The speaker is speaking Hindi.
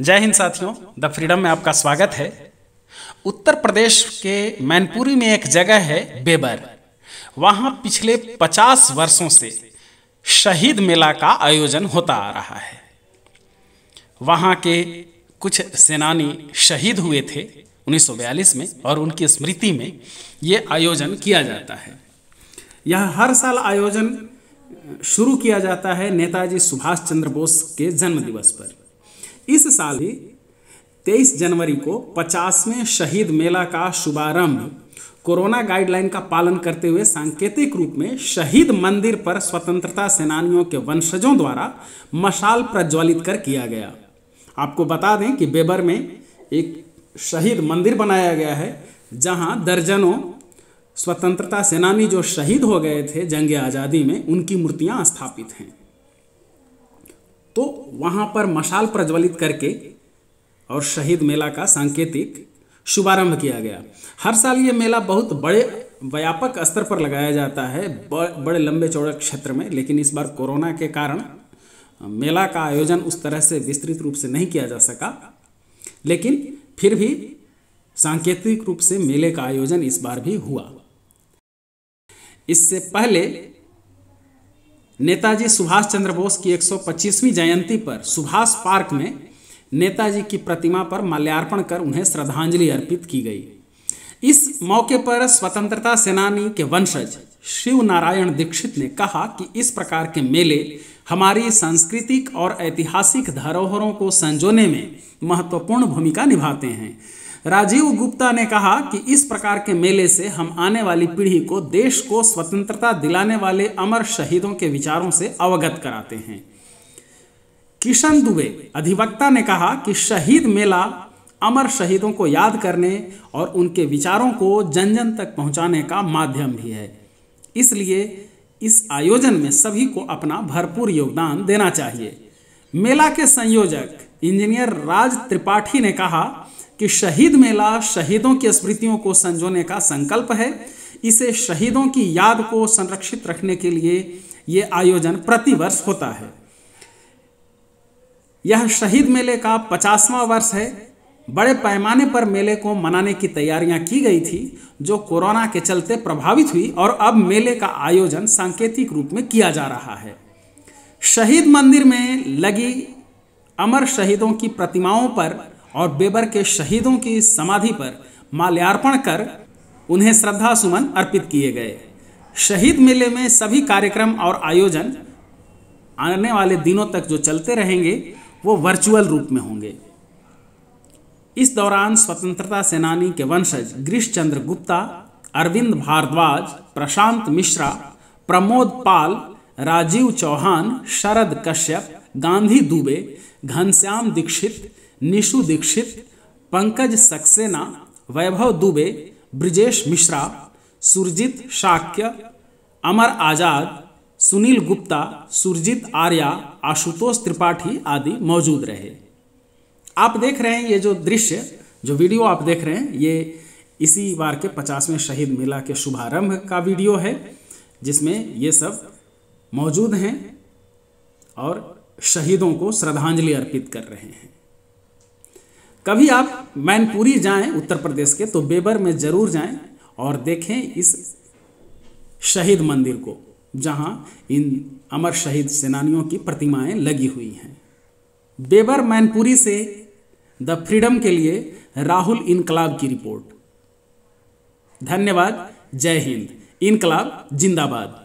जय हिंद साथियों, द फ्रीडम में आपका स्वागत है। उत्तर प्रदेश के मैनपुरी में एक जगह है बेबर। वहाँ पिछले 50 वर्षों से शहीद मेला का आयोजन होता आ रहा है। वहाँ के कुछ सेनानी शहीद हुए थे 1942 में और उनकी स्मृति में ये आयोजन किया जाता है। यह हर साल आयोजन शुरू किया जाता है नेताजी सुभाष चंद्र बोस के जन्म दिवस पर। इस साल ही 23 जनवरी को 50वें शहीद मेला का शुभारंभ कोरोना गाइडलाइन का पालन करते हुए सांकेतिक रूप में शहीद मंदिर पर स्वतंत्रता सेनानियों के वंशजों द्वारा मशाल प्रज्वलित कर किया गया। आपको बता दें कि बेबर में एक शहीद मंदिर बनाया गया है जहां दर्जनों स्वतंत्रता सेनानी जो शहीद हो गए थे जंग आज़ादी में, उनकी मूर्तियां स्थापित हैं। तो वहां पर मशाल प्रज्वलित करके और शहीद मेला का सांकेतिक शुभारंभ किया गया। हर साल ये मेला बहुत बड़े व्यापक स्तर पर लगाया जाता है, बड़े लंबे चौड़े क्षेत्र में, लेकिन इस बार कोरोना के कारण मेला का आयोजन उस तरह से विस्तृत रूप से नहीं किया जा सका, लेकिन फिर भी सांकेतिक रूप से मेले का आयोजन इस बार भी हुआ। इससे पहले नेताजी सुभाष चंद्र बोस की 125वीं जयंती पर सुभाष पार्क में नेताजी की प्रतिमा पर माल्यार्पण कर उन्हें श्रद्धांजलि अर्पित की गई। इस मौके पर स्वतंत्रता सेनानी के वंशज शिव नारायण दीक्षित ने कहा कि इस प्रकार के मेले हमारी सांस्कृतिक और ऐतिहासिक धरोहरों को संजोने में महत्वपूर्ण भूमिका निभाते हैं। राजीव गुप्ता ने कहा कि इस प्रकार के मेले से हम आने वाली पीढ़ी को देश को स्वतंत्रता दिलाने वाले अमर शहीदों के विचारों से अवगत कराते हैं। किशन दुबे अधिवक्ता ने कहा कि शहीद मेला अमर शहीदों को याद करने और उनके विचारों को जन जन तक पहुंचाने का माध्यम भी है, इसलिए इस आयोजन में सभी को अपना भरपूर योगदान देना चाहिए। मेला के संयोजक इंजीनियर राज त्रिपाठी ने कहा कि शहीद मेला शहीदों की स्मृतियों को संजोने का संकल्प है। इसे शहीदों की याद को संरक्षित रखने के लिए ये आयोजन प्रतिवर्ष होता है। यह शहीद मेले का 50वां वर्ष है। बड़े पैमाने पर मेले को मनाने की तैयारियां की गई थी, जो कोरोना के चलते प्रभावित हुई, और अब मेले का आयोजन सांकेतिक रूप में किया जा रहा है। शहीद मंदिर में लगी अमर शहीदों की प्रतिमाओं पर और बेबर के शहीदों की समाधि पर माल्यार्पण कर उन्हें श्रद्धा सुमन अर्पित किए गए। शहीद मेले में सभी कार्यक्रम और आयोजन आने वाले दिनों तक जो चलते रहेंगे वो वर्चुअल रूप में होंगे। इस दौरान स्वतंत्रता सेनानी के वंशज गिरीश चंद्र गुप्ता, अरविंद भारद्वाज, प्रशांत मिश्रा, प्रमोद पाल, राजीव चौहान, शरद कश्यप, गांधी दुबे, घनश्याम दीक्षित, निशु दीक्षित, पंकज सक्सेना, वैभव दुबे, ब्रिजेश मिश्रा, सुरजीत शाक्य, अमर आजाद, सुनील गुप्ता, सुरजीत आर्या, आशुतोष त्रिपाठी आदि मौजूद रहे। आप देख रहे हैं ये जो दृश्य, जो वीडियो आप देख रहे हैं, ये इसी बार के 50वें शहीद मेला के शुभारंभ का वीडियो है, जिसमें ये सब मौजूद हैं और शहीदों को श्रद्धांजलि अर्पित कर रहे हैं। कभी आप मैनपुरी जाएं उत्तर प्रदेश के, तो बेबर में जरूर जाएं और देखें इस शहीद मंदिर को, जहां इन अमर शहीद सेनानियों की प्रतिमाएं लगी हुई हैं। बेबर मैनपुरी से द फ्रीडम के लिए राहुल इनकलाब की रिपोर्ट। धन्यवाद। जय हिंद। इनकलाब जिंदाबाद।